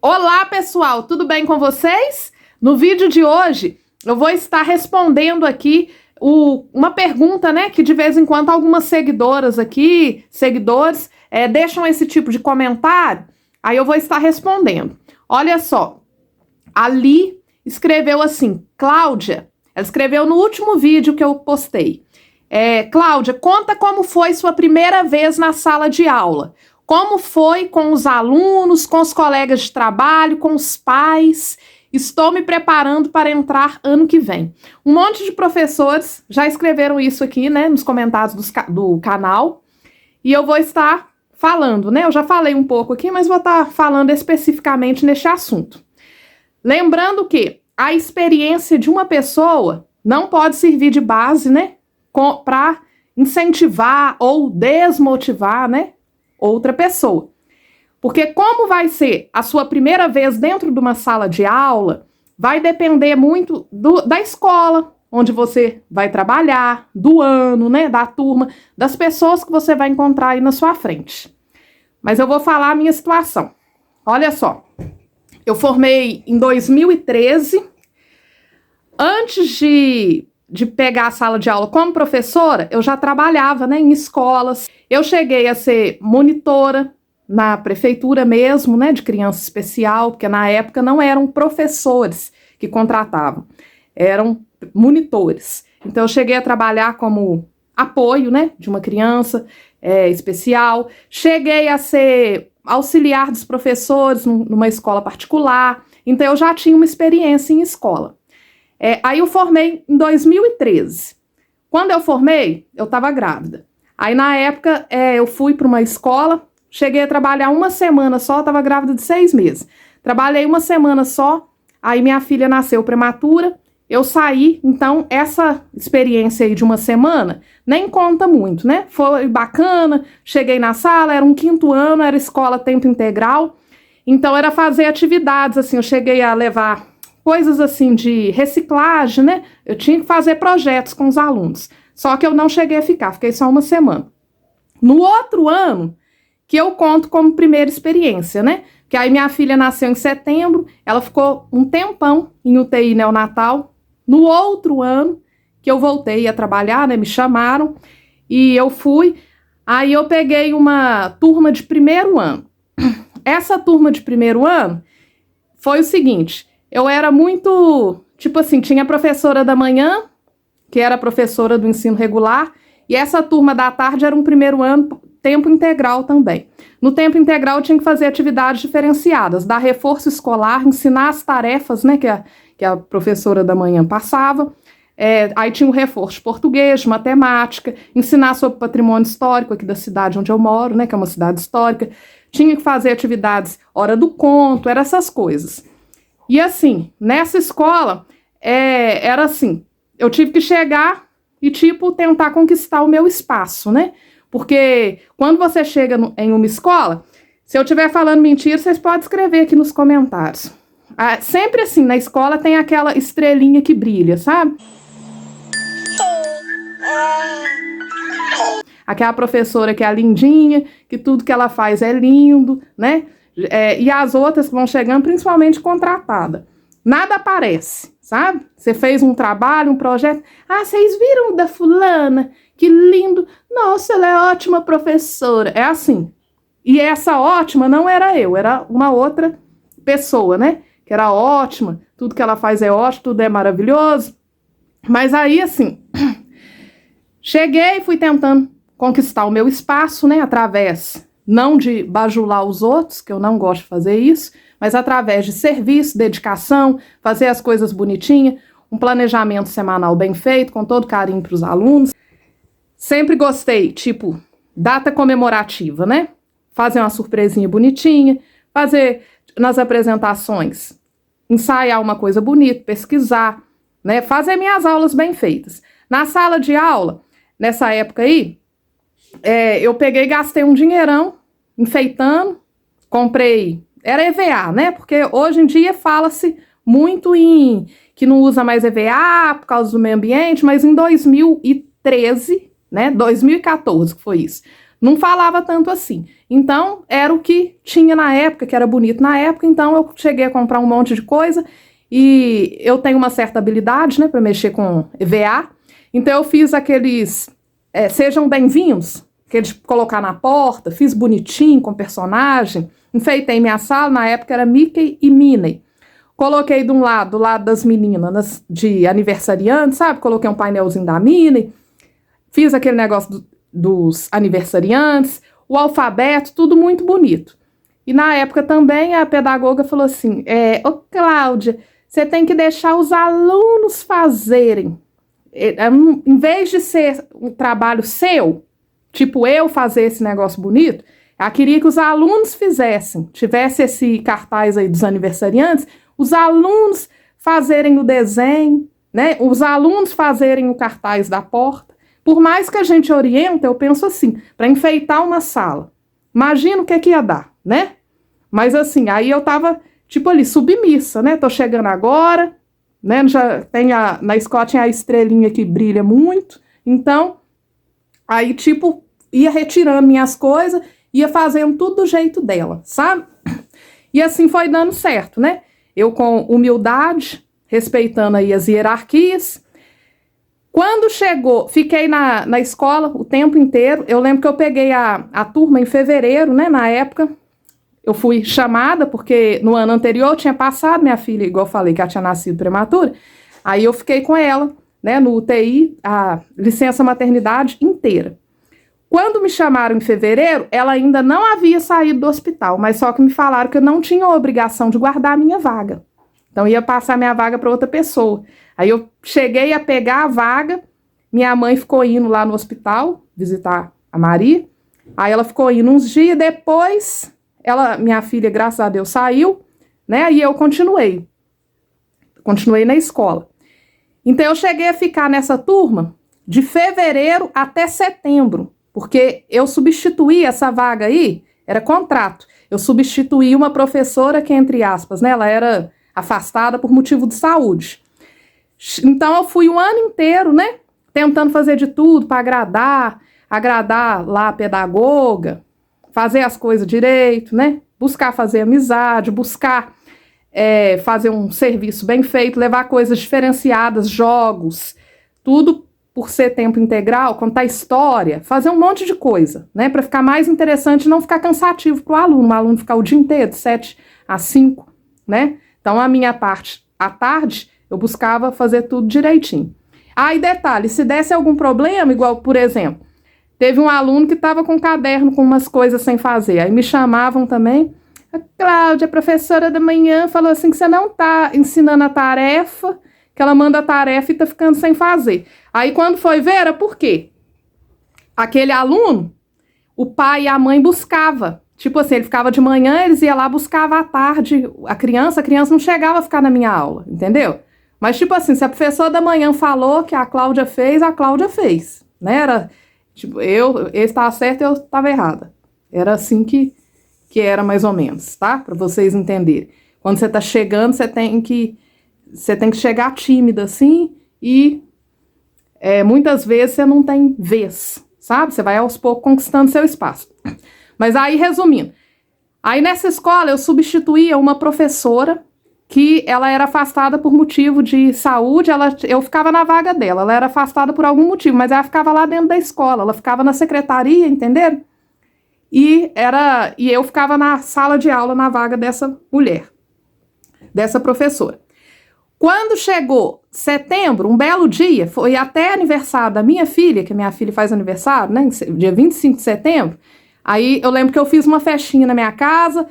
Olá, pessoal, tudo bem com vocês? No vídeo de hoje, eu vou estar respondendo aqui uma pergunta, né, que de vez em quando algumas seguidores deixam esse tipo de comentário, aí eu vou estar respondendo. Olha só, a Li escreveu assim, Cláudia, ela escreveu no último vídeo que eu postei. Cláudia, conta como foi sua primeira vez na sala de aula. Como foi com os alunos, com os colegas de trabalho, com os pais? Estou me preparando para entrar ano que vem. Um monte de professores já escreveram isso aqui, né, nos comentários do canal. E eu vou estar falando, né? Eu já falei um pouco aqui, mas vou estar falando especificamente neste assunto. Lembrando que a experiência de uma pessoa não pode servir de base, né, para incentivar ou desmotivar, né, outra pessoa. Porque como vai ser a sua primeira vez dentro de uma sala de aula, vai depender muito da escola onde você vai trabalhar, do ano, né, da turma, das pessoas que você vai encontrar aí na sua frente. Mas eu vou falar a minha situação. Olha só, eu formei em 2013. Antes de pegar a sala de aula como professora, eu já trabalhava, né, em escolas. Eu cheguei a ser monitora na prefeitura mesmo, né, de criança especial, porque na época não eram professores que contratavam, eram monitores. Então eu cheguei a trabalhar como apoio, né, de uma criança especial. Cheguei a ser auxiliar dos professores numa escola particular. Então eu já tinha uma experiência em escola. Aí eu formei em 2013. Quando eu formei, eu estava grávida. Aí na época eu fui para uma escola, cheguei a trabalhar uma semana só, estava grávida de 6 meses. Trabalhei uma semana só, aí minha filha nasceu prematura, eu saí, então essa experiência aí de uma semana nem conta muito, né? Foi bacana, cheguei na sala, era um 5º ano, era escola tempo integral, então era fazer atividades, assim, eu cheguei a levar coisas assim de reciclagem, né? Eu tinha que fazer projetos com os alunos. Só que eu não cheguei a ficar, fiquei só uma semana. No outro ano, que eu conto como primeira experiência, né? Que aí minha filha nasceu em setembro, ela ficou um tempão em UTI neonatal. No outro ano, que eu voltei a trabalhar, né? Me chamaram e eu fui. Aí eu peguei uma turma de primeiro ano. Essa turma de primeiro ano foi o seguinte... Eu era muito, tipo assim, tinha a professora da manhã, que era professora do ensino regular, e essa turma da tarde era um primeiro ano, tempo integral também. No tempo integral eu tinha que fazer atividades diferenciadas, dar reforço escolar, ensinar as tarefas, né, que a professora da manhã passava. Aí tinha o reforço de português, de matemática, ensinar sobre patrimônio histórico aqui da cidade onde eu moro, né, que é uma cidade histórica. Tinha que fazer atividades hora do conto, eram essas coisas. E assim, nessa escola, era assim, eu tive que chegar e, tipo, tentar conquistar o meu espaço, né? Porque quando você chega em uma escola, se eu estiver falando mentira, vocês podem escrever aqui nos comentários. Sempre assim, na escola tem aquela estrelinha que brilha, sabe? Aquela professora que é a lindinha, que tudo que ela faz é lindo, né? E as outras que vão chegando, principalmente contratada. Nada aparece, sabe? Você fez um trabalho, um projeto. Vocês viram da fulana? Que lindo! Nossa, ela é ótima professora. É assim. E essa ótima não era eu, era uma outra pessoa, né? Que era ótima, tudo que ela faz é ótimo, tudo é maravilhoso. Mas aí, assim, cheguei e fui tentando conquistar o meu espaço, né? Através... não de bajular os outros, que eu não gosto de fazer isso, mas através de serviço, dedicação, fazer as coisas bonitinhas, um planejamento semanal bem feito, com todo carinho para os alunos. Sempre gostei, tipo, data comemorativa, né? Fazer uma surpresinha bonitinha, fazer nas apresentações, ensaiar uma coisa bonita, pesquisar, né? Fazer minhas aulas bem feitas. Na sala de aula, nessa época aí, eu peguei e gastei um dinheirão enfeitando, comprei, era EVA, né? Porque hoje em dia fala-se muito em que não usa mais EVA por causa do meio ambiente, mas em 2013, né? 2014 que foi isso. não falava tanto assim. Então, era o que tinha na época, que era bonito na época, então eu cheguei a comprar um monte de coisa, e eu tenho uma certa habilidade, né, para mexer com EVA, então eu fiz aqueles sejam bem-vindos, que de colocar na porta, fiz bonitinho com personagem, enfeitei minha sala, na época era Mickey e Minnie. Coloquei de um lado, do lado das meninas de aniversariantes, sabe? Coloquei um painelzinho da Minnie, fiz aquele negócio dos aniversariantes, o alfabeto, tudo muito bonito. E na época também a pedagoga falou assim, ô Cláudia, você tem que deixar os alunos fazerem. Em vez de ser um trabalho seu, tipo eu fazer esse negócio bonito, ela queria que os alunos fizessem, tivesse esse cartaz aí dos aniversariantes, os alunos fazerem o desenho, né? Os alunos fazerem o cartaz da porta. Por mais que a gente orienta, eu penso assim, para enfeitar uma sala. Imagina o que ia dar, né? Mas assim, aí eu tava, tipo ali, submissa, né? Tô chegando agora, né? Já tem na escola tinha a estrelinha que brilha muito. Então, aí tipo, ia retirando minhas coisas, ia fazendo tudo do jeito dela, sabe? E assim foi dando certo, né? Eu com humildade, respeitando aí as hierarquias. Quando chegou, fiquei na escola o tempo inteiro. Eu lembro que eu peguei a turma em fevereiro, né? Na época, eu fui chamada, porque no ano anterior eu tinha passado minha filha, igual eu falei, que ela tinha nascido prematura. Aí eu fiquei com ela, né? No UTI, a licença maternidade inteira. Quando me chamaram em fevereiro, ela ainda não havia saído do hospital, mas só que me falaram que eu não tinha a obrigação de guardar a minha vaga. Então, ia passar minha vaga para outra pessoa. Aí eu cheguei a pegar a vaga, minha mãe ficou indo lá no hospital visitar a Maria, aí ela ficou indo uns dias, depois, minha filha, graças a Deus, saiu, né, e eu continuei na escola. Então, eu cheguei a ficar nessa turma de fevereiro até setembro, porque eu substituí essa vaga aí, era contrato, eu substituí uma professora que, entre aspas, né, ela era afastada por motivo de saúde. Então eu fui o ano inteiro, né, tentando fazer de tudo para agradar lá a pedagoga, fazer as coisas direito, né, buscar fazer amizade, buscar fazer um serviço bem feito, levar coisas diferenciadas, jogos, tudo por ser tempo integral, contar história, fazer um monte de coisa, né, para ficar mais interessante e não ficar cansativo para o aluno ficar o dia inteiro, de 7 às 5, né. Então, a minha parte, à tarde, eu buscava fazer tudo direitinho. E detalhe, se desse algum problema, igual, por exemplo, teve um aluno que estava com um caderno com umas coisas sem fazer, aí me chamavam também, a Cláudia, a professora da manhã, falou assim que você não está ensinando a tarefa, que ela manda a tarefa e está ficando sem fazer. Aí, quando foi ver, era por quê? Aquele aluno, o pai e a mãe buscava. Tipo assim, ele ficava de manhã, eles iam lá, buscava à tarde a criança não chegava a ficar na minha aula, entendeu? Mas tipo assim, se a professora da manhã falou que a Cláudia fez, né? Era, tipo, ele estava certo e eu estava errada. Era assim que era mais ou menos, tá? Para vocês entenderem. Quando você tá chegando, você tem que chegar tímida assim e muitas vezes você não tem vez, sabe? Você vai aos poucos conquistando seu espaço. Mas aí, resumindo, aí nessa escola eu substituía uma professora que ela era afastada por motivo de saúde, eu ficava na vaga dela, ela era afastada por algum motivo, mas ela ficava lá dentro da escola, ela ficava na secretaria, entenderam? E eu ficava na sala de aula na vaga dessa mulher, dessa professora. Quando chegou setembro, um belo dia, foi até aniversário da minha filha, que minha filha faz aniversário, né, dia 25 de setembro, aí eu lembro que eu fiz uma festinha na minha casa,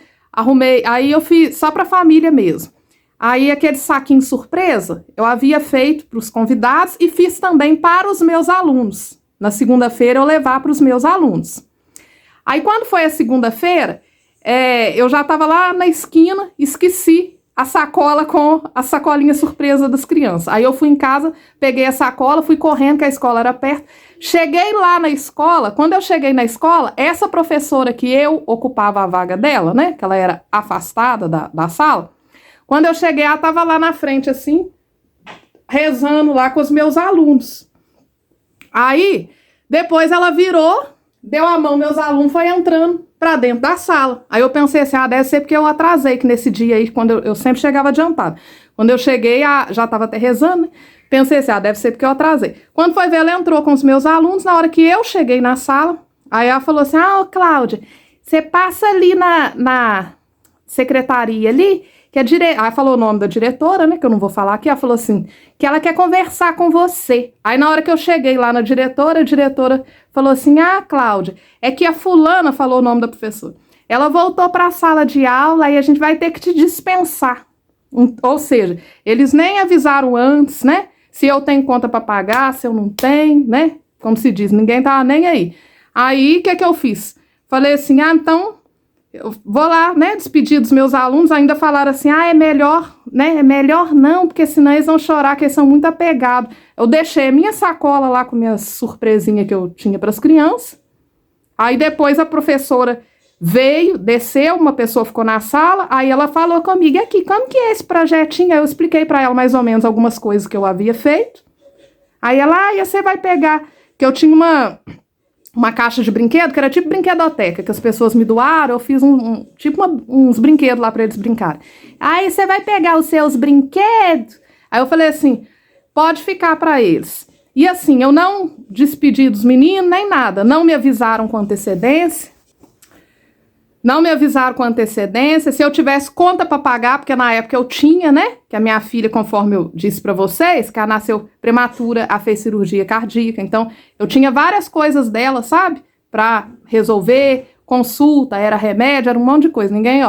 aí eu fiz só para a família mesmo. Aí aquele saquinho surpresa, eu havia feito para os convidados e fiz também para os meus alunos. Na segunda-feira eu levar para os meus alunos. Aí quando foi a segunda-feira, eu já estava lá na esquina, esqueci a sacola com a sacolinha surpresa das crianças. Aí eu fui em casa, peguei a sacola, fui correndo, que a escola era perto. Cheguei lá na escola, quando eu cheguei na escola, essa professora que eu ocupava a vaga dela, né, que ela era afastada da sala, quando eu cheguei, ela estava lá na frente, assim, rezando lá com os meus alunos. Aí, depois ela virou, deu a mão, meus alunos foi entrando pra dentro da sala. Aí eu pensei assim, deve ser porque eu atrasei, que nesse dia aí, quando eu sempre chegava adiantado. Quando eu cheguei, já tava até rezando, né? Pensei assim, deve ser porque eu atrasei. Quando foi ver, ela entrou com os meus alunos, na hora que eu cheguei na sala, aí ela falou assim, ô Cláudia, você passa ali na secretaria ali, que aí falou o nome da diretora, né, que eu não vou falar aqui, ela falou assim, que ela quer conversar com você. Aí na hora que eu cheguei lá na diretora, a diretora falou assim, Cláudia, é que a fulana, falou o nome da professora, ela voltou para a sala de aula e a gente vai ter que te dispensar. Ou seja, eles nem avisaram antes, né, se eu tenho conta para pagar, se eu não tenho, né, como se diz, ninguém tava nem aí. Aí, o que eu fiz? Falei assim, então, eu vou lá, né, despedir dos meus alunos, ainda falaram assim, é melhor, né, é melhor não, porque senão eles vão chorar, que eles são muito apegados. Eu deixei a minha sacola lá com minha surpresinha que eu tinha para as crianças, aí depois a professora veio, desceu, uma pessoa ficou na sala, aí ela falou comigo, aqui, como que é esse projetinho? Aí eu expliquei para ela mais ou menos algumas coisas que eu havia feito, aí ela, e você vai pegar, que eu tinha uma caixa de brinquedo, que era tipo brinquedoteca, que as pessoas me doaram, eu fiz uns brinquedos lá para eles brincarem. Aí você vai pegar os seus brinquedos? Aí eu falei assim, pode ficar para eles. E assim, eu não despedi dos meninos, nem nada, não me avisaram com antecedência, se eu tivesse conta para pagar, porque na época eu tinha, né, que a minha filha, conforme eu disse para vocês, que ela nasceu prematura, ela fez cirurgia cardíaca, então eu tinha várias coisas dela, sabe, para resolver, consulta, era remédio, era um monte de coisa, ninguém,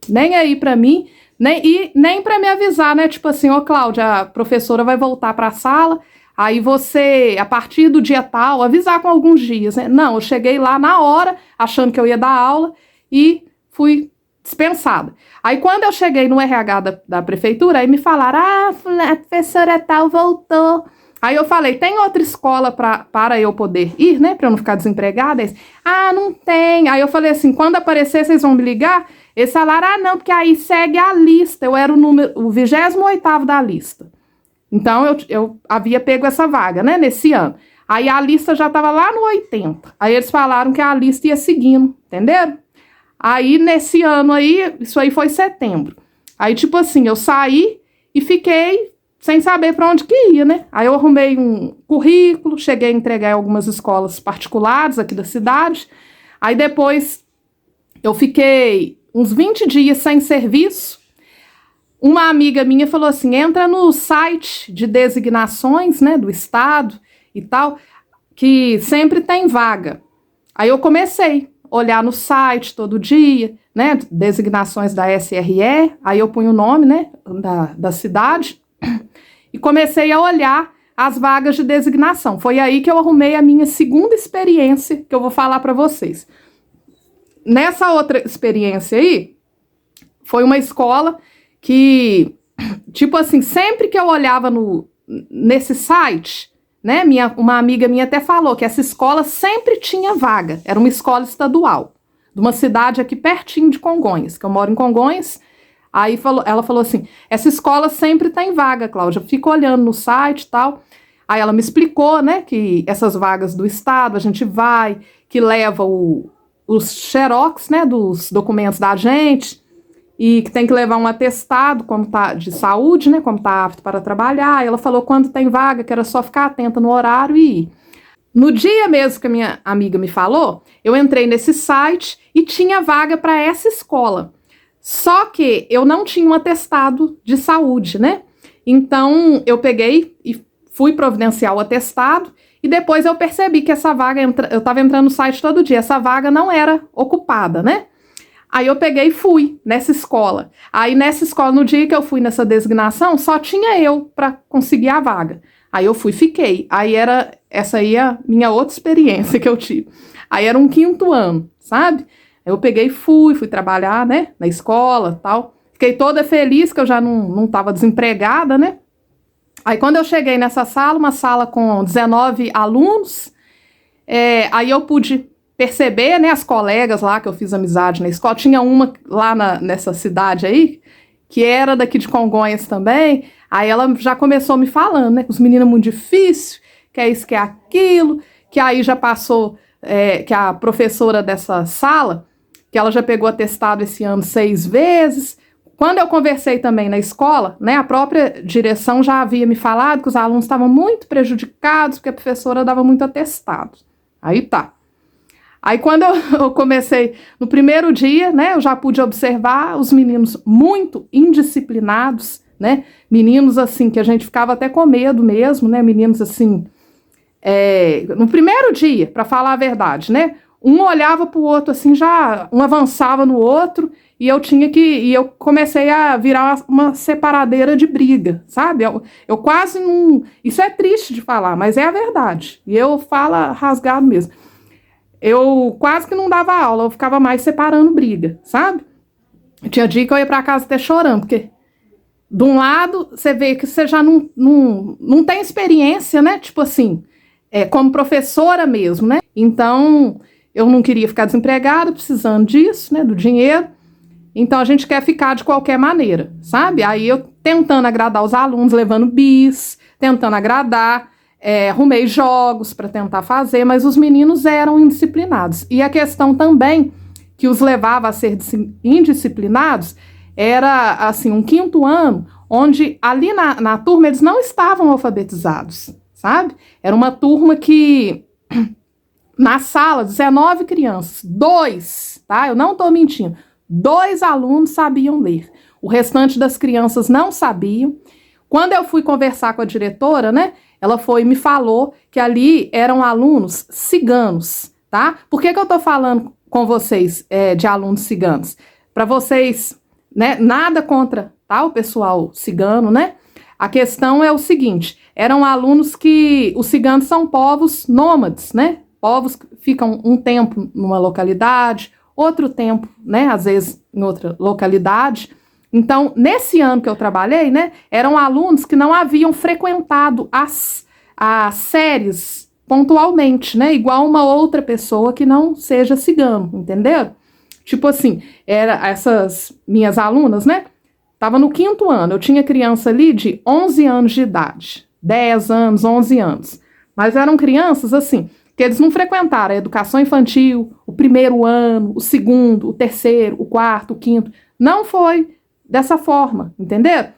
nem aí para mim, nem para me avisar, né, tipo assim, Cláudia, a professora vai voltar para a sala, aí você, a partir do dia tal, avisar com alguns dias, né, não, eu cheguei lá na hora, achando que eu ia dar aula, e fui dispensada. Aí quando eu cheguei no RH da prefeitura, aí me falaram, a professora tal voltou. Aí eu falei, tem outra escola para eu poder ir, né, para eu não ficar desempregada? Eles, não tem. Aí eu falei assim, quando aparecer vocês vão me ligar? Eles falaram, não, porque aí segue a lista, eu era o 28º da lista. Então eu havia pego essa vaga, né, nesse ano. Aí a lista já estava lá no 80. Aí eles falaram que a lista ia seguindo, entenderam? Aí, nesse ano aí, isso aí foi setembro. Aí, tipo assim, eu saí e fiquei sem saber para onde que ia, né? Aí eu arrumei um currículo, cheguei a entregar em algumas escolas particulares aqui da cidade. Aí depois eu fiquei uns 20 dias sem serviço. Uma amiga minha falou assim, entra no site de designações, né, do estado e tal, que sempre tem vaga. Aí eu comecei olhar no site todo dia, né, designações da SRE, aí eu punho o nome, né, da cidade, e comecei a olhar as vagas de designação. Foi aí que eu arrumei a minha segunda experiência, que eu vou falar para vocês. Nessa outra experiência aí, foi uma escola que, tipo assim, sempre que eu olhava nesse site, né, uma amiga minha até falou que essa escola sempre tinha vaga, era uma escola estadual, de uma cidade aqui pertinho de Congonhas, que eu moro em Congonhas. Aí ela falou assim, essa escola sempre tem vaga, Cláudia, eu fico olhando no site e tal. Aí ela me explicou, né, que essas vagas do estado, a gente vai, que leva os xerox, né, dos documentos da gente, e que tem que levar um atestado como tá, de saúde, né, como tá apto para trabalhar. Ela falou quando tem vaga, que era só ficar atenta no horário e ir. No dia mesmo que a minha amiga me falou, eu entrei nesse site e tinha vaga para essa escola. Só que eu não tinha um atestado de saúde, né? Então eu peguei e fui providenciar o atestado e depois eu percebi que essa vaga, eu estava entrando no site todo dia, essa vaga não era ocupada, né? Aí eu peguei e fui nessa escola. Aí nessa escola, no dia que eu fui nessa designação, só tinha eu para conseguir a vaga. Aí eu fui, fiquei. Aí essa aí é a minha outra experiência que eu tive. Aí era um 5º ano, sabe? Aí eu peguei e fui trabalhar, né, na escola, tal. Fiquei toda feliz que eu já não estava desempregada, né? Aí quando eu cheguei nessa sala, uma sala com 19 alunos, aí eu pude perceber, né, as colegas lá que eu fiz amizade na escola, tinha uma lá nessa cidade aí, que era daqui de Congonhas também, aí ela já começou me falando, né, que os meninos é muito difícil, que é isso, que é aquilo, que aí já passou que a professora dessa sala, que ela já pegou atestado esse ano 6 vezes. Quando eu conversei também na escola, né, a própria direção já havia me falado que os alunos estavam muito prejudicados porque a professora dava muito atestado. Aí tá. Aí quando eu comecei, no primeiro dia, né, eu já pude observar os meninos muito indisciplinados, né, meninos assim que a gente ficava até com medo mesmo, né, meninos assim, no primeiro dia, para falar a verdade, né, um olhava para o outro assim, já um avançava no outro, e eu comecei a virar uma separadeira de briga, sabe? Eu quase não, isso é triste de falar, mas é a verdade, e eu falo rasgado mesmo. Eu quase que não dava aula, eu ficava mais separando briga, sabe? Tinha dia que eu ia para casa até chorando, porque de um lado você vê que você já não tem experiência, né? Tipo assim, como professora mesmo, né? Então, eu não queria ficar desempregada, precisando disso, né? Do dinheiro. Então, a gente quer ficar de qualquer maneira, sabe? Aí eu tentando agradar os alunos, levando bis, tentando agradar, arrumei jogos para tentar fazer, mas os meninos eram indisciplinados. E a questão também que os levava a ser indisciplinados era, assim, um 5º ano, onde ali na turma eles não estavam alfabetizados, sabe? Era uma turma que, na sala, 19 crianças, 2, tá? Eu não estou mentindo, 2 alunos sabiam ler. O restante das crianças não sabiam. Quando eu fui conversar com a diretora, né? Ela foi e me falou que ali eram alunos ciganos, tá? Por que eu tô falando com vocês de alunos ciganos? Para vocês, né? Nada contra, tá? O pessoal cigano, né? A questão é o seguinte, eram alunos que... Os ciganos são povos nômades, né? Povos que ficam um tempo numa localidade, outro tempo, né? Às vezes em outra localidade. Então, nesse ano que eu trabalhei, né, eram alunos que não haviam frequentado as séries pontualmente, né, igual uma outra pessoa que não seja cigano, entenderam? Tipo assim, essas minhas alunas, né, tava no 5º ano, eu tinha criança ali de 11 anos de idade, 10 anos, 11 anos, mas eram crianças, assim, que eles não frequentaram a educação infantil, o 1º ano, o 2º, o 3º, o 4º, o 5º, não foi dessa forma, entenderam?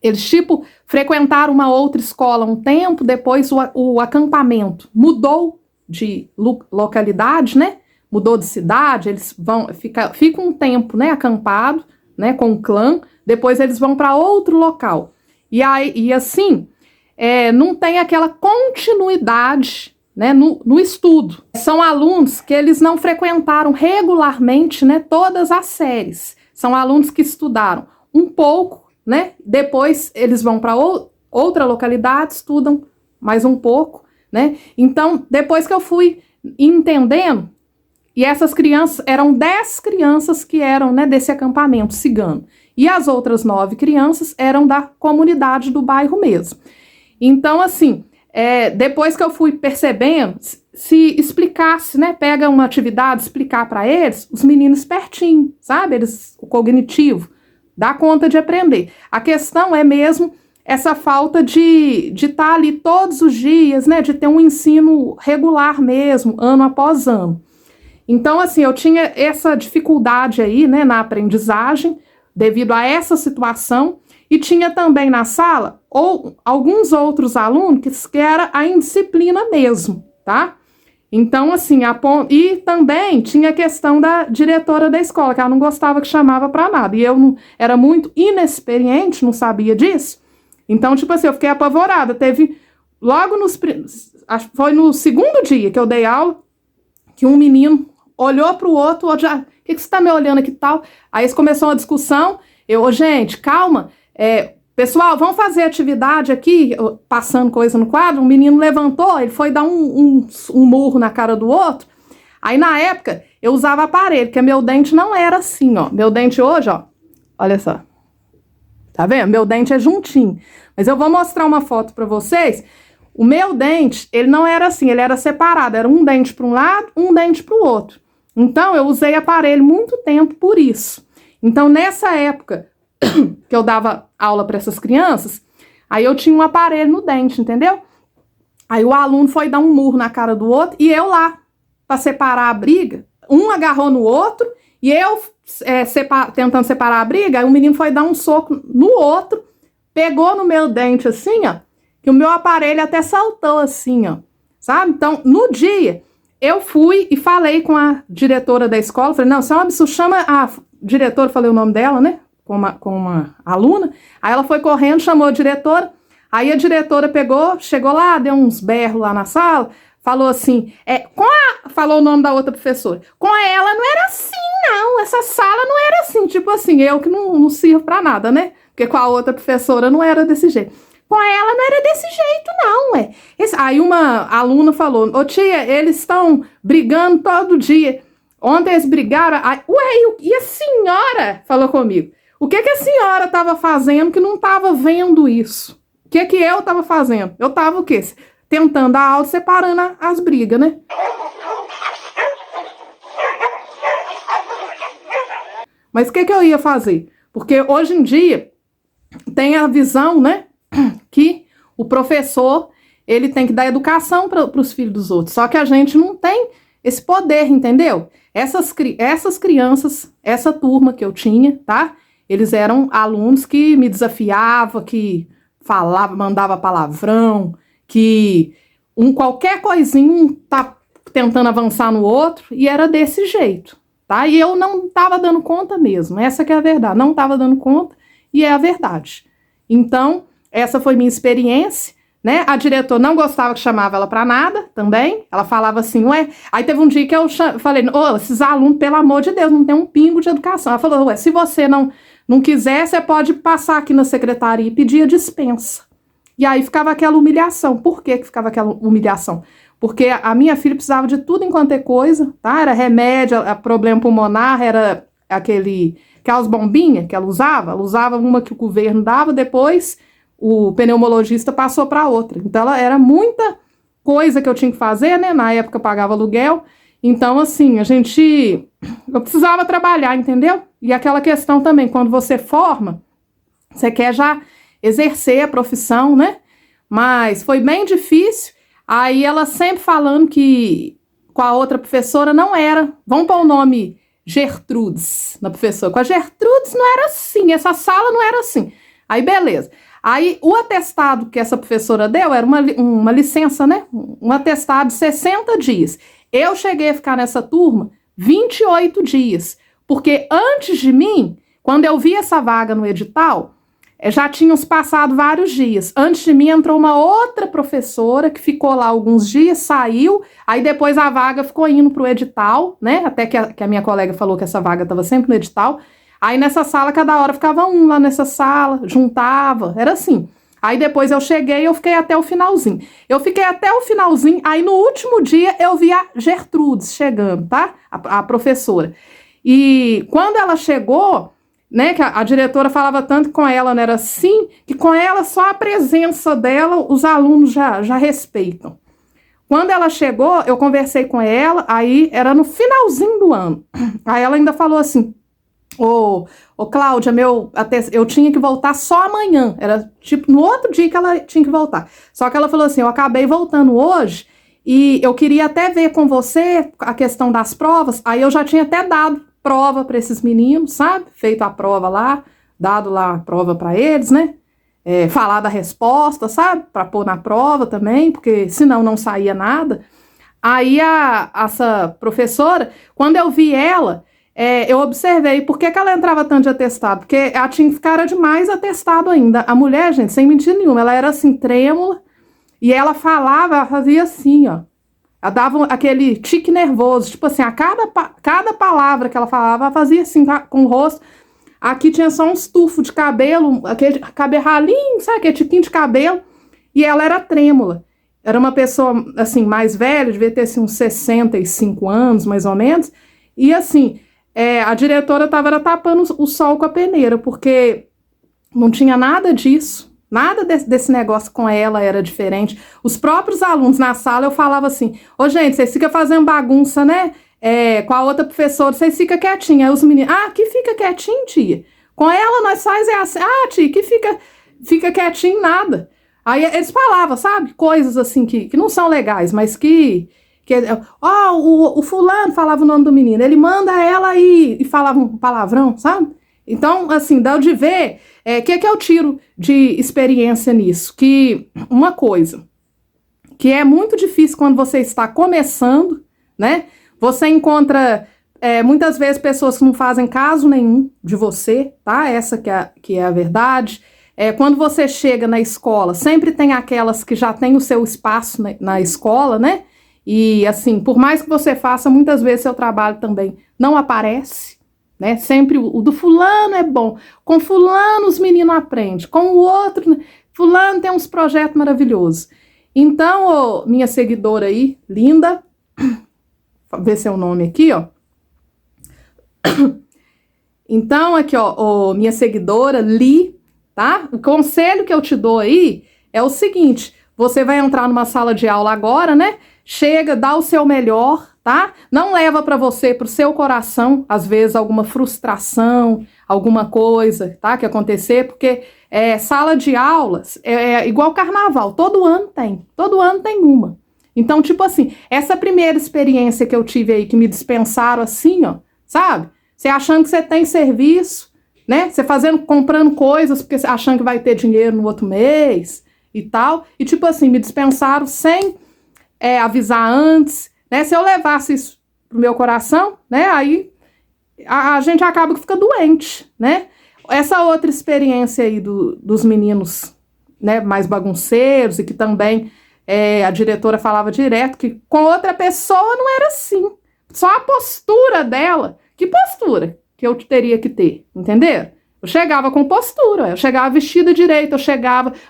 Eles, tipo, frequentaram uma outra escola um tempo, depois o acampamento mudou de localidade, né? Mudou de cidade, eles ficam um tempo, né, acampado, né, com o clã, depois eles vão para outro local. E assim, não tem aquela continuidade, né, no estudo. São alunos que eles não frequentaram regularmente, né, todas as séries. São alunos que estudaram um pouco, né? Depois eles vão para outra localidade, estudam mais um pouco, né? Então, depois que eu fui entendendo, e essas crianças, eram 10 crianças que eram, né, desse acampamento cigano. E as outras 9 crianças eram da comunidade do bairro mesmo. Então, assim, depois que eu fui percebendo, se explicasse, né, pega uma atividade, explicar para eles, os meninos pertinho, sabe, o cognitivo, dá conta de aprender. A questão é mesmo essa falta de estar ali todos os dias, né, de ter um ensino regular mesmo, ano após ano. Então, assim, eu tinha essa dificuldade aí, né, na aprendizagem, devido a essa situação, e tinha também na sala alguns outros alunos que era a indisciplina mesmo, tá? Então, assim, e também tinha a questão da diretora da escola, que ela não gostava que chamava para nada, e eu era muito inexperiente, não sabia disso, então, tipo assim, eu fiquei apavorada, foi no 2º dia que eu dei aula, que um menino olhou para o outro, o que você está me olhando aqui e tal? Aí eles começaram uma discussão, gente, calma, pessoal, vamos fazer atividade aqui, passando coisa no quadro, um menino levantou, ele foi dar um murro na cara do outro, aí na época eu usava aparelho, porque meu dente não era assim, ó, meu dente hoje, ó, olha só, tá vendo? Meu dente é juntinho, mas eu vou mostrar uma foto pra vocês, o meu dente, ele não era assim, ele era separado, era um dente para um lado, um dente para o outro, então eu usei aparelho muito tempo por isso, então nessa época que eu dava aula para essas crianças, aí eu tinha um aparelho no dente, entendeu? Aí o aluno foi dar um murro na cara do outro e eu lá, para separar a briga, um agarrou no outro, e eu tentando separar a briga, aí o menino foi dar um soco no outro, pegou no meu dente assim, ó, que o meu aparelho até saltou assim, ó, sabe? Então, no dia, eu fui e falei com a diretora da escola, falei, não, isso é um absurdo, chama a diretora, falei o nome dela, né, com uma aluna, aí ela foi correndo, chamou a diretora, aí a diretora pegou, chegou lá, deu uns berros lá na sala, falou assim, falou o nome da outra professora, com ela não era assim, não, essa sala não era assim, tipo assim, eu que não sirvo pra nada, né, porque com a outra professora não era desse jeito. Com ela não era desse jeito, não, ué. Aí uma aluna falou, ô tia, eles estão brigando todo dia. Ontem eles brigaram, e a senhora falou comigo, o que a senhora estava fazendo que não estava vendo isso? O que eu estava fazendo? Eu estava o quê? Tentando a aula, separando as brigas, né? Mas o que eu ia fazer? Porque hoje em dia tem a visão, né, que o professor, ele tem que dar educação para os filhos dos outros. Só que a gente não tem esse poder, entendeu? Essas crianças, essa turma que eu tinha, tá? Eles eram alunos que me desafiavam, que falava, mandava palavrão, que qualquer coisinha tá tentando avançar no outro, e era desse jeito, tá? E eu não estava dando conta mesmo, essa que é a verdade, não estava dando conta, e é a verdade. Então, essa foi minha experiência, né? A diretora não gostava que chamava ela para nada também, ela falava assim, ué, aí teve um dia que eu falei, esses alunos, pelo amor de Deus, não tem um pingo de educação. Ela falou, ué, se você não quiser, você pode passar aqui na secretaria e pedir a dispensa. E aí ficava aquela humilhação. Por que ficava aquela humilhação? Porque a minha filha precisava de tudo enquanto é coisa, tá? Era remédio, problema pulmonar, era aquelas bombinhas que ela usava uma que o governo dava, depois o pneumologista passou para outra. Então, ela era muita coisa que eu tinha que fazer, né? Na época eu pagava aluguel. Então, assim, eu precisava trabalhar, entendeu? E aquela questão também, quando você forma, você quer já exercer a profissão, né? Mas foi bem difícil. Aí ela sempre falando que com a outra professora não era. Vamos pôr o nome Gertrudes na professora. Com a Gertrudes não era assim, essa sala não era assim. Aí, beleza. Aí, o atestado que essa professora deu era uma licença, né? Um atestado de 60 dias. Eu cheguei a ficar nessa turma 28 dias. Porque antes de mim, quando eu vi essa vaga no edital, já tinham se passado vários dias. Antes de mim entrou uma outra professora que ficou lá alguns dias, saiu, aí depois a vaga ficou indo para o edital, né? Até que a minha colega falou que essa vaga estava sempre no edital. Aí nessa sala, cada hora ficava um lá nessa sala, juntava, era assim. Aí depois eu cheguei, eu fiquei até o finalzinho. Eu fiquei até o finalzinho, aí no último dia eu vi a Gertrudes chegando, tá? A professora. E quando ela chegou, né, que a diretora falava tanto que com ela não era assim, que com ela só a presença dela os alunos já respeitam. Quando ela chegou, eu conversei com ela, aí era no finalzinho do ano. Aí ela ainda falou assim, ô Cláudia, eu tinha que voltar só amanhã, era tipo no outro dia que ela tinha que voltar. Só que ela falou assim, eu acabei voltando hoje e eu queria até ver com você a questão das provas, aí eu já tinha até dado prova para esses meninos, sabe? Feito a prova lá, dado lá a prova para eles, né? Falar da resposta, sabe? Para pôr na prova também, porque senão não saía nada. Aí essa professora, quando eu vi ela, eu observei por que ela entrava tanto de atestado, porque ela tinha que ficar demais atestado ainda. A mulher, gente, sem mentira nenhuma, ela era assim, trêmula, e ela falava, ela fazia assim, ó. Ela dava aquele tique nervoso, tipo assim, a cada palavra que ela falava, ela fazia assim, com o rosto. Aqui tinha só uns tufos de cabelo, aquele cabelo ralinho, sabe, aquele tiquinho de cabelo, e ela era trêmula. Era uma pessoa, assim, mais velha, devia ter assim, uns 65 anos, mais ou menos, e assim, a diretora estava tapando o sol com a peneira, porque não tinha nada disso. Nada desse negócio com ela era diferente. Os próprios alunos na sala, eu falava assim, gente, vocês ficam fazendo bagunça, né? Com a outra professora, vocês ficam quietinhos. Aí os meninos, que fica quietinho, tia. Com ela, nós faz assim, tia, que fica quietinho, nada. Aí eles falavam, sabe? Coisas assim que não são legais, mas que o fulano falava o nome do menino, ele manda ela e falava um palavrão, sabe? Então, assim, dá de ver, que eu tiro de experiência nisso? Que uma coisa que é muito difícil quando você está começando, né? Você encontra, muitas vezes, pessoas que não fazem caso nenhum de você, tá? Essa que é a verdade. Quando você chega na escola, sempre tem aquelas que já têm o seu espaço na escola, né? E, assim, por mais que você faça, muitas vezes seu trabalho também não aparece, né? Sempre o do fulano é bom. Com fulano os meninos aprendem. Com o outro, fulano tem uns projetos maravilhosos. Então, minha seguidora aí, linda, ver seu nome aqui, ó. Então, aqui, ó, minha seguidora, Li, tá? O conselho que eu te dou aí é o seguinte: você vai entrar numa sala de aula agora, né? Chega, dá o seu melhor, tá? Não leva para você, pro seu coração, às vezes, alguma frustração, alguma coisa, tá? Que acontecer, porque sala de aulas é igual carnaval, todo ano tem uma. Então, tipo assim, essa primeira experiência que eu tive aí, que me dispensaram assim, ó, sabe? Você achando que você tem serviço, né? Você comprando coisas, porque achando que vai ter dinheiro no outro mês e tal. E tipo assim, me dispensaram sem avisar antes, né? Se eu levasse isso pro meu coração, né? Aí a gente acaba que fica doente, né? Essa outra experiência aí dos meninos, né, mais bagunceiros, e que também a diretora falava direto que com outra pessoa não era assim. Só a postura dela. Que postura que eu teria que ter, entenderam? Eu chegava com postura, eu chegava vestida direito,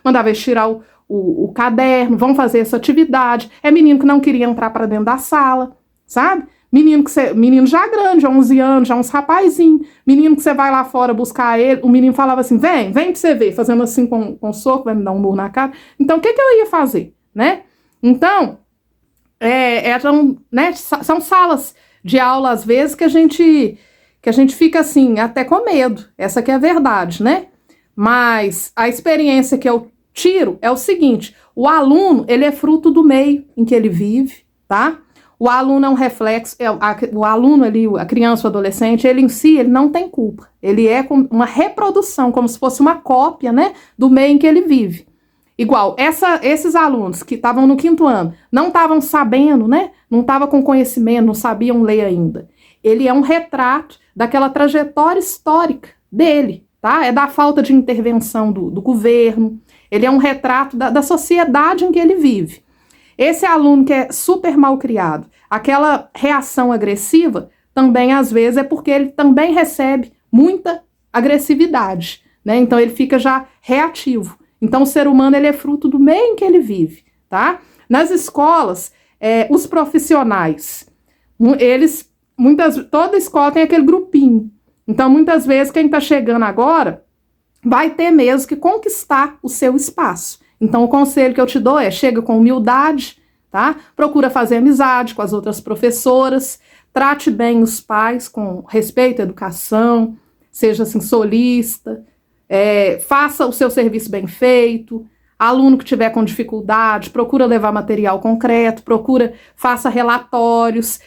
mandava eles tirar o caderno, vamos fazer essa atividade. É menino que não queria entrar para dentro da sala, sabe? Menino já grande, já 11 anos, já uns rapazinhos. Menino que você vai lá fora buscar ele, o menino falava assim, vem pra você ver, fazendo assim com o soco, vai me dar um murro na cara. Então, o que eu ia fazer, né? Então, são salas de aula, às vezes, que a gente fica assim, até com medo. Essa que é a verdade, né? Mas a experiência que eu tiro é o seguinte: o aluno, ele é fruto do meio em que ele vive, tá? O aluno é um reflexo, o aluno ali, a criança, o adolescente, ele em si, ele não tem culpa. Ele é uma reprodução, como se fosse uma cópia, né, do meio em que ele vive. Igual, esses alunos que estavam no 5º ano, não estavam sabendo, né, não estavam com conhecimento, não sabiam ler ainda. Ele é um retrato daquela trajetória histórica dele, tá? É da falta de intervenção do governo, ele é um retrato da sociedade em que ele vive. Esse aluno que é super mal criado, aquela reação agressiva, também às vezes é porque ele também recebe muita agressividade, né? Então ele fica já reativo. Então o ser humano, ele é fruto do meio em que ele vive, tá? Nas escolas, os profissionais, toda escola tem aquele grupinho. Então muitas vezes quem está chegando agora vai ter mesmo que conquistar o seu espaço. Então, o conselho que eu te dou chega com humildade, tá? Procura fazer amizade com as outras professoras, trate bem os pais com respeito à educação, seja assim, solícita, faça o seu serviço bem feito. Aluno que tiver com dificuldade, procura levar material concreto, faça relatórios,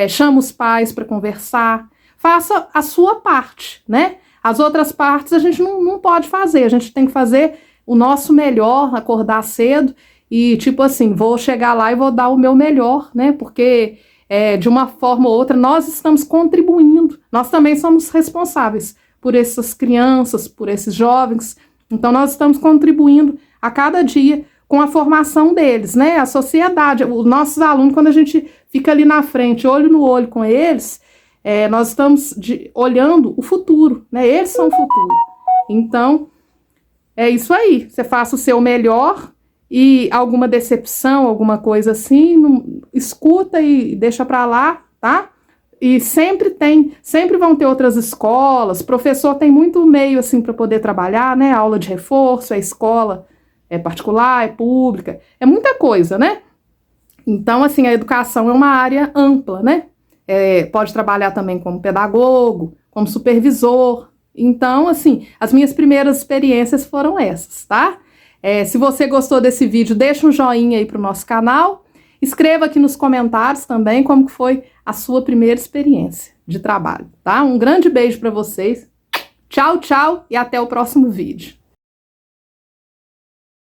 chama os pais para conversar, faça a sua parte, né? As outras partes a gente não pode fazer, a gente tem que fazer o nosso melhor, acordar cedo e, tipo assim, vou chegar lá e vou dar o meu melhor, né? Porque, de uma forma ou outra, nós estamos contribuindo. Nós também somos responsáveis por essas crianças, por esses jovens. Então, nós estamos contribuindo a cada dia com a formação deles, né? A sociedade, os nossos alunos, quando a gente fica ali na frente, olho no olho com eles, nós estamos olhando o futuro, né? Eles são o futuro. Então, é isso aí, você faça o seu melhor e alguma decepção, alguma coisa assim, escuta e deixa pra lá, tá? E sempre vão ter outras escolas, professor tem muito meio assim para poder trabalhar, né? Aula de reforço, a escola é particular, é pública, é muita coisa, né? Então, assim, a educação é uma área ampla, né? Pode trabalhar também como pedagogo, como supervisor. Então, assim, as minhas primeiras experiências foram essas, tá? Se você gostou desse vídeo, deixa um joinha aí pro nosso canal. Escreva aqui nos comentários também como que foi a sua primeira experiência de trabalho, tá? Um grande beijo para vocês. Tchau, tchau e até o próximo vídeo.